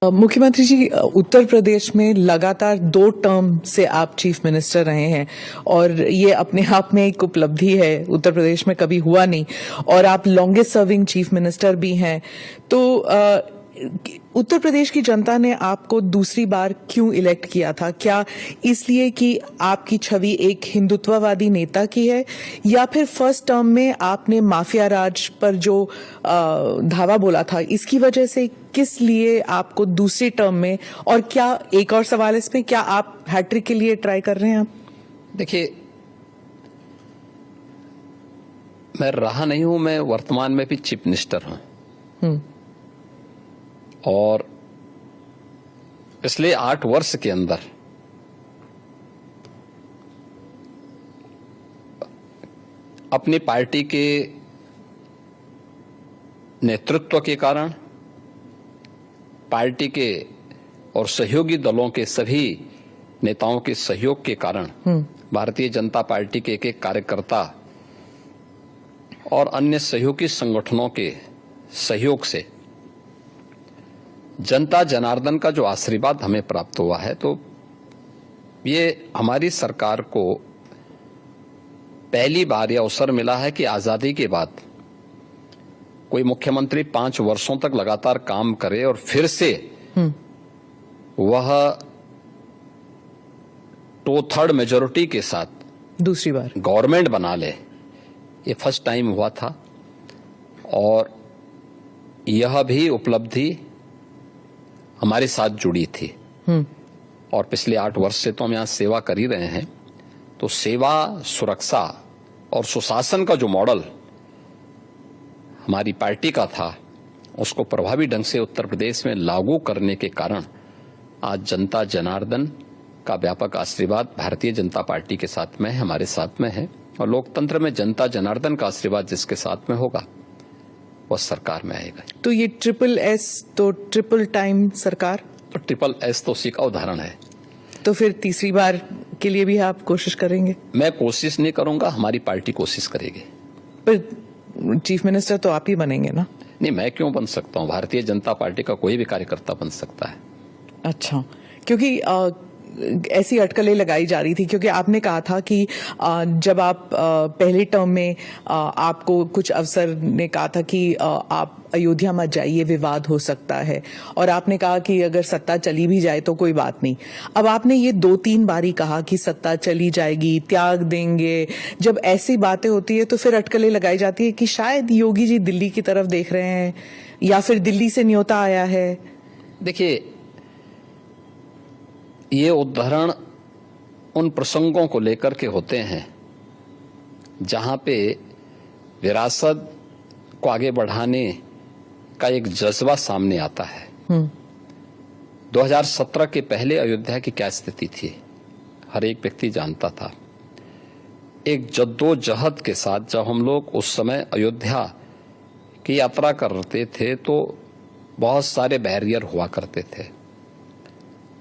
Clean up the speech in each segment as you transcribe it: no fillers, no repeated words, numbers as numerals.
मुख्यमंत्री जी, उत्तर प्रदेश में लगातार 2 टर्म से आप चीफ मिनिस्टर रहे हैं और ये अपने आप में एक उपलब्धि है, उत्तर प्रदेश में कभी हुआ नहीं। और आप लॉन्गेस्ट सर्विंग चीफ मिनिस्टर भी हैं। तो उत्तर प्रदेश की जनता ने आपको दूसरी बार क्यों इलेक्ट किया था? क्या इसलिए कि आपकी छवि एक हिंदुत्ववादी नेता की है, या फिर फर्स्ट टर्म में आपने माफिया राज पर जो धावा बोला था इसकी वजह से? किस लिए आपको दूसरी टर्म में? और क्या एक और सवाल इसमें, क्या आप हैट्रिक के लिए ट्राई कर रहे हैं? आप देखिए, मैं रहा नहीं हूं, मैं वर्तमान में भी चीफ मिनिस्टर हूं। और पिछले 8 वर्ष के अंदर अपनी पार्टी के नेतृत्व के कारण, पार्टी के और सहयोगी दलों के सभी नेताओं के सहयोग के कारण, भारतीय जनता पार्टी के एक कार्यकर्ता और अन्य सहयोगी संगठनों के सहयोग से जनता जनार्दन का जो आशीर्वाद हमें प्राप्त हुआ है, तो ये हमारी सरकार को पहली बार यह अवसर मिला है कि आजादी के बाद कोई मुख्यमंत्री 5 वर्षों तक लगातार काम करे और फिर से वह 2/3 मेजोरिटी के साथ दूसरी बार गवर्नमेंट बना ले। ये फर्स्ट टाइम हुआ था और यह भी उपलब्धि हमारे साथ जुड़ी थी। और पिछले 8 वर्ष से तो हम यहाँ सेवा कर ही रहे हैं। तो सेवा, सुरक्षा और सुशासन का जो मॉडल हमारी पार्टी का था, उसको प्रभावी ढंग से उत्तर प्रदेश में लागू करने के कारण आज जनता जनार्दन का व्यापक आशीर्वाद भारतीय जनता पार्टी के साथ में है, हमारे साथ में है। और लोकतंत्र में जनता जनार्दन का आशीर्वाद जिसके साथ में होगा वह सरकार में आएगा। तो ये SSS तो ट्रिपल टाइम सरकार, तो SSS तो उसी का उदाहरण है। तो फिर तीसरी बार के लिए भी आप कोशिश करेंगे? मैं कोशिश नहीं करूंगा, हमारी पार्टी कोशिश करेगी। पर चीफ मिनिस्टर तो आप ही बनेंगे ना? नहीं, मैं क्यों बन सकता हूं? भारतीय जनता पार्टी का कोई भी कार्यकर्ता बन सकता है। अच्छा, क्योंकि ऐसी अटकलें लगाई जा रही थी, क्योंकि आपने कहा था कि जब आप पहले टर्म में आपको कुछ अफसर ने कहा था कि आप अयोध्या मत जाइए, विवाद हो सकता है, और आपने कहा कि अगर सत्ता चली भी जाए तो कोई बात नहीं। अब आपने ये 2-3 बारी कहा कि सत्ता चली जाएगी, त्याग देंगे। जब ऐसी बातें होती है तो फिर अटकलें लगाई जाती है कि शायद योगी जी दिल्ली की तरफ देख रहे हैं, या फिर दिल्ली से न्योता आया है। देखिए, ये उदाहरण उन प्रसंगों को लेकर के होते हैं जहां पे विरासत को आगे बढ़ाने का एक जज्बा सामने आता है। 2017 के पहले अयोध्या की क्या स्थिति थी, हर एक व्यक्ति जानता था। एक जद्दोजहद के साथ जब हम लोग उस समय अयोध्या की यात्रा करते थे तो बहुत सारे बैरियर हुआ करते थे,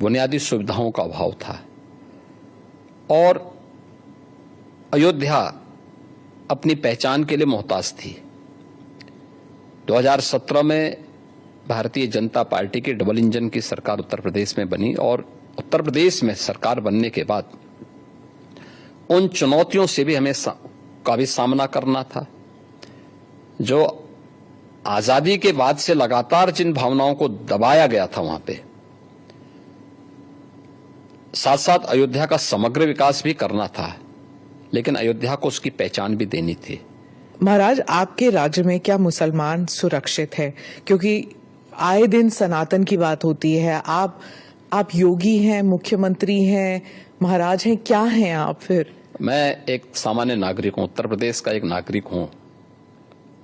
बुनियादी सुविधाओं का अभाव था, और अयोध्या अपनी पहचान के लिए मोहताज थी। 2017 में भारतीय जनता पार्टी की डबल इंजन की सरकार उत्तर प्रदेश में बनी, और उत्तर प्रदेश में सरकार बनने के बाद उन चुनौतियों से भी हमें का भी सामना करना था। जो आजादी के बाद से लगातार जिन भावनाओं को दबाया गया था, वहां पे साथ साथ अयोध्या का समग्र विकास भी करना था, लेकिन अयोध्या को उसकी पहचान भी देनी थी। महाराज, आपके राज्य में क्या मुसलमान सुरक्षित है? क्योंकि आए दिन सनातन की बात होती है। आप योगी हैं, मुख्यमंत्री हैं, महाराज हैं, क्या हैं आप फिर? मैं एक सामान्य नागरिक हूं, उत्तर प्रदेश का एक नागरिक हूं,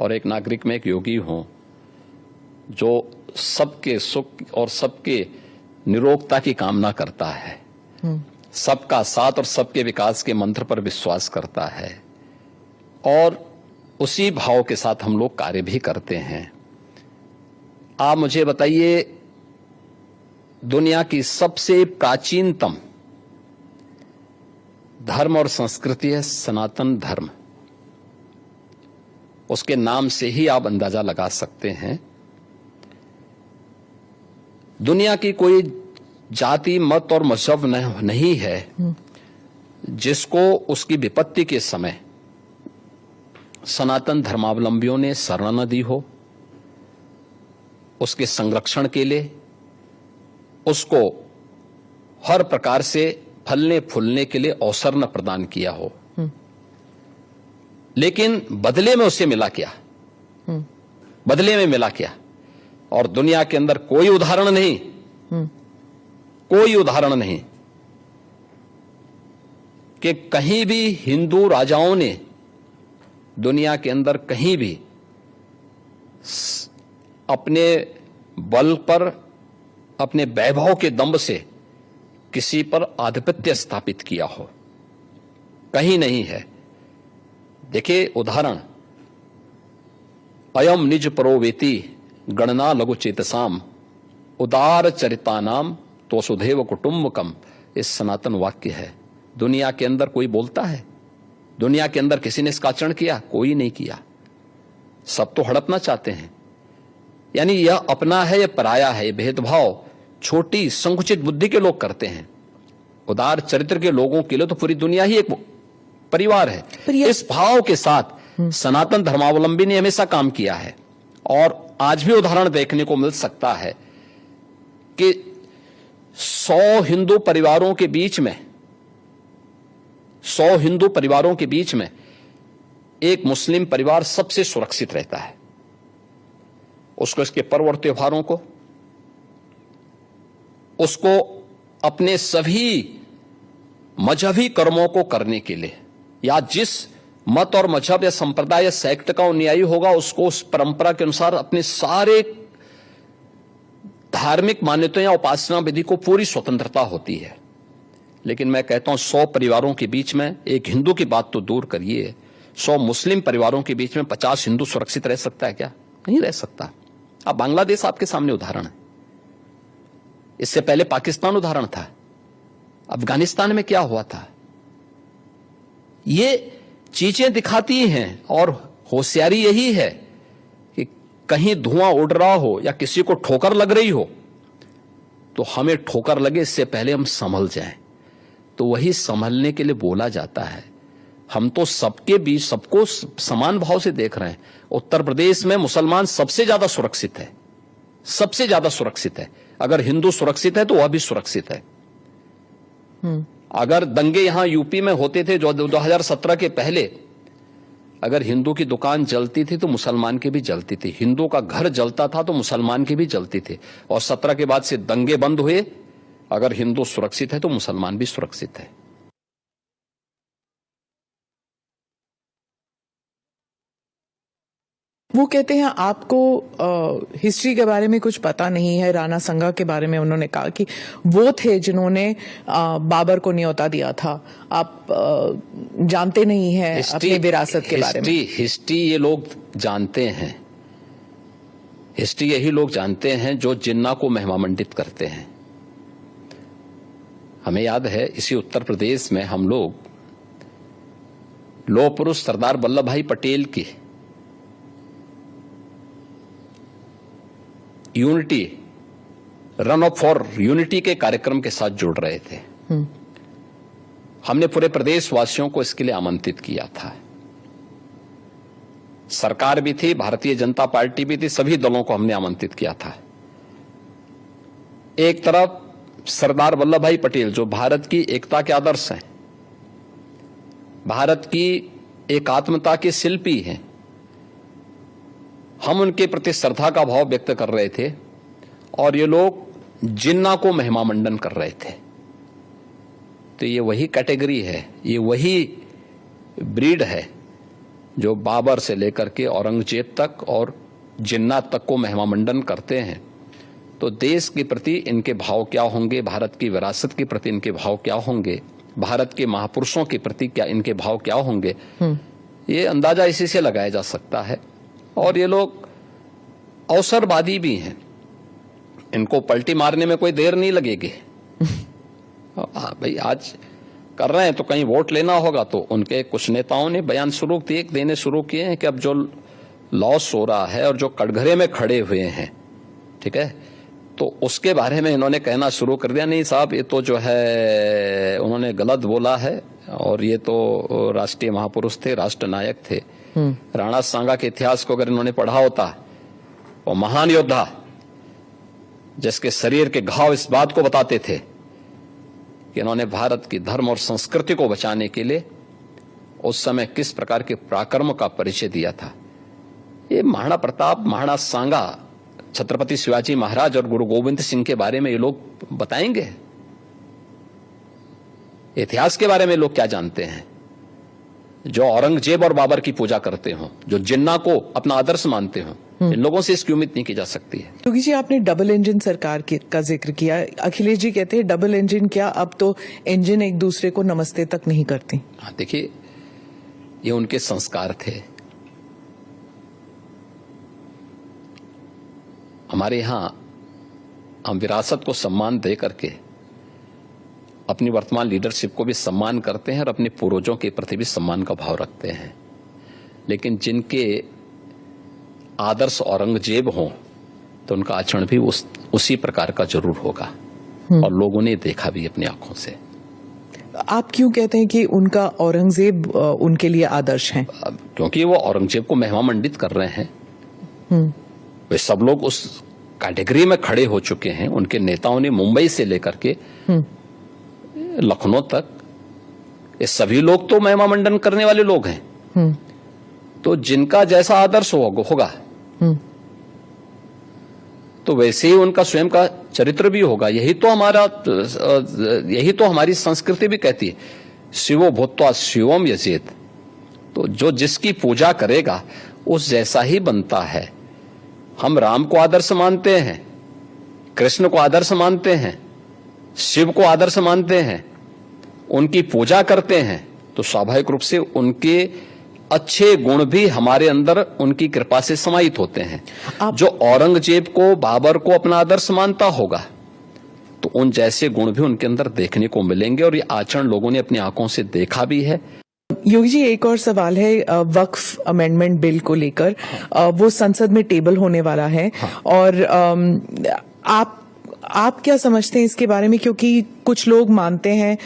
और एक नागरिक में एक योगी हूं जो सबके सुख और सबके निरोगता की कामना करता है, सबका साथ और सबके विकास के मंत्र पर विश्वास करता है, और उसी भाव के साथ हम लोग कार्य भी करते हैं। आप मुझे बताइए, दुनिया की सबसे प्राचीनतम धर्म और संस्कृति है सनातन धर्म। उसके नाम से ही आप अंदाजा लगा सकते हैं दुनिया की कोई जाति, मत और मजहब नहीं है जिसको उसकी विपत्ति के समय सनातन धर्मावलंबियों ने शरण न दी हो, उसके संरक्षण के लिए उसको हर प्रकार से फलने फूलने के लिए अवसर न प्रदान किया हो। लेकिन बदले में उसे मिला क्या? बदले में मिला क्या? और दुनिया के अंदर कोई उदाहरण नहीं, कोई उदाहरण नहीं कि कहीं भी हिंदू राजाओं ने दुनिया के अंदर कहीं भी अपने बल पर, अपने वैभव के दंभ से किसी पर आधिपत्य स्थापित किया हो, कहीं नहीं है। देखिए उदाहरण, अयम निज परोवेति गणना लघु चेतसाम उदार चरितानाम तो सुधेव कुटुंबकम, इस सनातन वाक्य है। दुनिया के अंदर कोई बोलता है? दुनिया के अंदर किसी ने इसका आचरण किया? कोई नहीं किया। सब तो हड़पना चाहते हैं। यानी यह अपना है, यह पराया है, यह भेदभाव छोटी संकुचित बुद्धि के लोग करते हैं। उदार चरित्र के लोगों के लिए तो पूरी दुनिया ही एक परिवार है। इस भाव के साथ सनातन धर्मावलंबी ने हमेशा काम किया है। और आज भी उदाहरण देखने को मिल सकता है कि 100 हिंदू परिवारों के बीच में, 100 हिंदू परिवारों के बीच में एक मुस्लिम परिवार सबसे सुरक्षित रहता है। उसको इसके पर्व और त्योहारों को, उसको अपने सभी मजहबी कर्मों को करने के लिए, या जिस मत और मजहब या संप्रदाय या सेक्ट का अनुयायी होगा उसको उस परंपरा के अनुसार अपने सारे धार्मिक मान्यताओं या उपासना विधि को पूरी स्वतंत्रता होती है। लेकिन मैं कहता हूं 100 परिवारों के बीच में, एक हिंदू की बात तो दूर करिए, 100 मुस्लिम परिवारों के बीच में 50 हिंदू सुरक्षित रह सकता है क्या? नहीं रह सकता। अब बांग्लादेश आपके सामने उदाहरण है, इससे पहले पाकिस्तान उदाहरण था, अफगानिस्तान में क्या हुआ था। ये चीजें दिखाती हैं और होशियारी यही है कि कहीं धुआं उड़ रहा हो या किसी को ठोकर लग रही हो तो हमें ठोकर लगे इससे पहले हम संभल जाएं। तो वही संभलने के लिए बोला जाता है। हम तो सबके बीच सबको समान भाव से देख रहे हैं। उत्तर प्रदेश में मुसलमान सबसे ज्यादा सुरक्षित है, सबसे ज्यादा सुरक्षित है। अगर हिंदू सुरक्षित है तो वह भी सुरक्षित है। अगर दंगे यहां यूपी में होते थे जो 2017 के पहले, अगर हिंदू की दुकान जलती थी तो मुसलमान की भी जलती थी, हिंदू का घर जलता था तो मुसलमान की भी जलती थी। और 17 के बाद से दंगे बंद हुए। अगर हिंदू सुरक्षित है तो मुसलमान भी सुरक्षित है। वो कहते हैं आपको हिस्ट्री के बारे में कुछ पता नहीं है। राणा संगा के बारे में उन्होंने कहा कि वो थे जिन्होंने बाबर को न्योता दिया था। आप जानते नहीं हैं अपनी विरासत के बारे में। हिस्ट्री ये लोग जानते हैं, हिस्ट्री यही लोग जानते हैं जो जिन्ना को महिमामंडित करते हैं। हमें याद है इसी उत्तर प्रदेश में हम लोग लौह पुरुष सरदार वल्लभ भाई पटेल की unity, run up for unity के कार्यक्रम के साथ जुड़ रहे थे। हमने पूरे प्रदेश वासियों को इसके लिए आमंत्रित किया था। सरकार भी थी, भारतीय जनता पार्टी भी थी, सभी दलों को हमने आमंत्रित किया था। एक तरफ सरदार वल्लभ भाई पटेल जो भारत की एकता के आदर्श हैं, भारत की एकात्मता के शिल्पी हैं, हम उनके प्रति श्रद्धा का भाव व्यक्त कर रहे थे। और ये लोग जिन्ना को महिमामंडन कर रहे थे। तो ये वही कैटेगरी है, ये वही ब्रीड है जो बाबर से लेकर के औरंगजेब तक और जिन्ना तक को महिमामंडन करते हैं। तो देश के प्रति इनके भाव क्या होंगे, भारत की विरासत के प्रति इनके भाव क्या होंगे, भारत के महापुरुषों के प्रति क्या इनके भाव क्या होंगे, ये अंदाजा इसी से लगाया जा सकता है। और ये लोग अवसरवादी भी हैं, इनको पलटी मारने में कोई देर नहीं लगेगी। भाई आज कर रहे हैं तो कहीं वोट लेना होगा, तो उनके कुछ नेताओं ने बयान देने शुरू किए हैं कि अब जो लॉस हो रहा है और जो कटघरे में खड़े हुए हैं, ठीक है, तो उसके बारे में इन्होंने कहना शुरू कर दिया, नहीं साहब ये तो जो है उन्होंने गलत बोला है, और ये तो राष्ट्रीय महापुरुष थे, राष्ट्र नायक थे। राणा सांगा के इतिहास को अगर इन्होंने पढ़ा होता, और महान योद्धा जिसके शरीर के घाव इस बात को बताते थे कि इन्होंने भारत की धर्म और संस्कृति को बचाने के लिए उस समय किस प्रकार के पराक्रम का परिचय दिया था। ये महाराणा प्रताप, महाराणा सांगा, छत्रपति शिवाजी महाराज और गुरु गोविंद सिंह के बारे में ये लोग बताएंगे? इतिहास के बारे में लोग क्या जानते हैं? जो औरंगजेब और बाबर की पूजा करते हो, जो जिन्ना को अपना आदर्श मानते हो, इन लोगों से इसकी उम्मीद नहीं की जा सकती है। योगी जी, आपने डबल इंजन सरकार का जिक्र किया। अखिलेश जी कहते हैं डबल इंजन क्या, अब तो इंजन एक दूसरे को नमस्ते तक नहीं करती। हाँ, देखिए, ये उनके संस्कार थे। हमारे यहां हम विरासत को सम्मान दे करके अपनी वर्तमान लीडरशिप को भी सम्मान करते हैं और अपने पूर्वजों के प्रति भी सम्मान का भाव रखते हैं। लेकिन जिनके आदर्श औरंगजेब हों तो उनका आचरण भी उसी प्रकार का जरूर होगा, और लोगों ने देखा भी अपनी आंखों से। आप क्यों कहते हैं कि उनका औरंगजेब उनके लिए आदर्श हैं? क्योंकि वो औरंगजेब को महिमा मंडित कर रहे हैं। वे सब लोग उस कैटेगरी में खड़े हो चुके हैं। उनके नेताओं ने मुंबई से लेकर के लखनऊ तक, ये सभी लोग तो महिमा मंडन करने वाले लोग हैं। तो जिनका जैसा आदर्श होगा तो वैसे ही उनका स्वयं का चरित्र भी होगा। यही तो हमारी संस्कृति भी कहती है, शिवो भूत्वा शिवम यजेत। तो जो जिसकी पूजा करेगा उस जैसा ही बनता है। हम राम को आदर्श मानते हैं, कृष्ण को आदर्श मानते हैं, शिव को आदर्श मानते हैं, उनकी पूजा करते हैं, तो स्वाभाविक रूप से उनके अच्छे गुण भी हमारे अंदर उनकी कृपा से समाहित होते हैं। जो औरंगजेब को, बाबर को अपना आदर्श मानता होगा तो उन जैसे गुण भी उनके अंदर देखने को मिलेंगे, और ये आचरण लोगों ने अपनी आंखों से देखा भी है। योगी जी, एक और सवाल है वक्फ अमेंडमेंट बिल को लेकर। वो संसद में टेबल होने वाला है, और आप क्या समझते हैं इसके बारे में? क्योंकि कुछ लोग मानते हैं,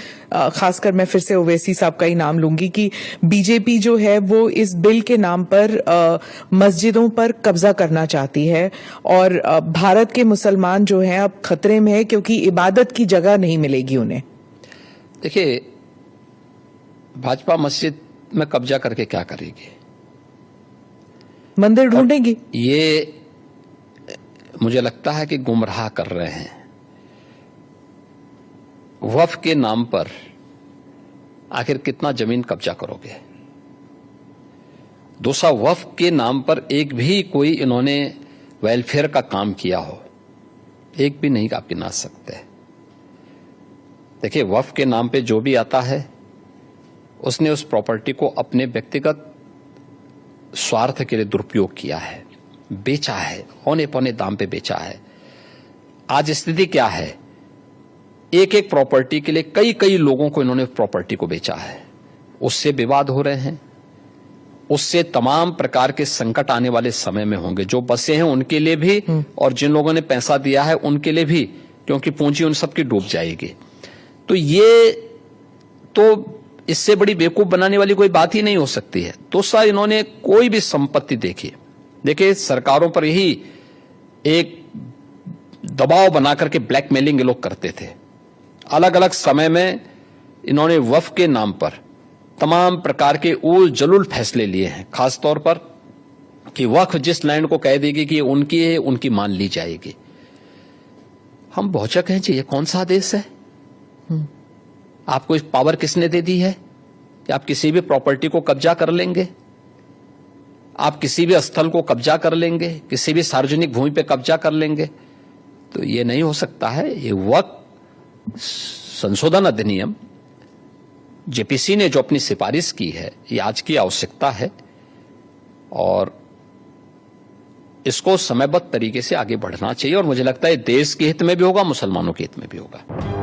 खासकर मैं फिर से ओवैसी साहब का ही नाम लूंगी, कि बीजेपी जो है वो इस बिल के नाम पर मस्जिदों पर कब्जा करना चाहती है, और भारत के मुसलमान जो हैं अब खतरे में है क्योंकि इबादत की जगह नहीं मिलेगी उन्हें। देखिए, भाजपा मस्जिद में कब्जा करके क्या करेगी? मंदिर ढूंढेगी। ये मुझे लगता है कि गुमराह कर रहे हैं। वक्फ के नाम पर आखिर कितना जमीन कब्जा करोगे? दूसरा, वक्फ के नाम पर एक भी कोई इन्होंने वेलफेयर का काम किया हो, एक भी नहीं आप गिना सकते। देखिए, वक्फ के नाम पे जो भी आता है उसने उस प्रॉपर्टी को अपने व्यक्तिगत स्वार्थ के लिए दुरुपयोग किया है, बेचा है, औने पौने दाम पे बेचा है। आज स्थिति क्या है? एक एक प्रॉपर्टी के लिए कई कई लोगों को इन्होंने प्रॉपर्टी को बेचा है। उससे विवाद हो रहे हैं, उससे तमाम प्रकार के संकट आने वाले समय में होंगे। जो बसे हैं उनके लिए भी, और जिन लोगों ने पैसा दिया है उनके लिए भी, क्योंकि पूंजी उन सबकी डूब जाएगी। तो ये तो इससे बड़ी बेवकूफ बनाने वाली कोई बात ही नहीं हो सकती है। दूसरा, इन्होंने कोई भी संपत्ति देखिए, सरकारों पर यही एक दबाव बना करके ब्लैकमेलिंग ये लोग करते थे। अलग अलग समय में इन्होंने वक्फ के नाम पर तमाम प्रकार के उल जलूल फैसले लिए हैं, खास तौर पर कि वक्फ जिस लैंड को कह देगी कि उनकी है, उनकी मान ली जाएगी। हम बहुचक हैं जी, ये कौन सा देश है? आपको इस पावर किसने दे दी है कि आप किसी भी प्रॉपर्टी को कब्जा कर लेंगे? आप किसी भी स्थल को कब्जा कर लेंगे, किसी भी सार्वजनिक भूमि पे कब्जा कर लेंगे? तो ये नहीं हो सकता है। ये वक्फ संशोधन अधिनियम जेपीसी ने जो अपनी सिफारिश की है, ये आज की आवश्यकता है, और इसको समयबद्ध तरीके से आगे बढ़ना चाहिए। और मुझे लगता है देश के हित में भी होगा, मुसलमानों के हित में भी होगा।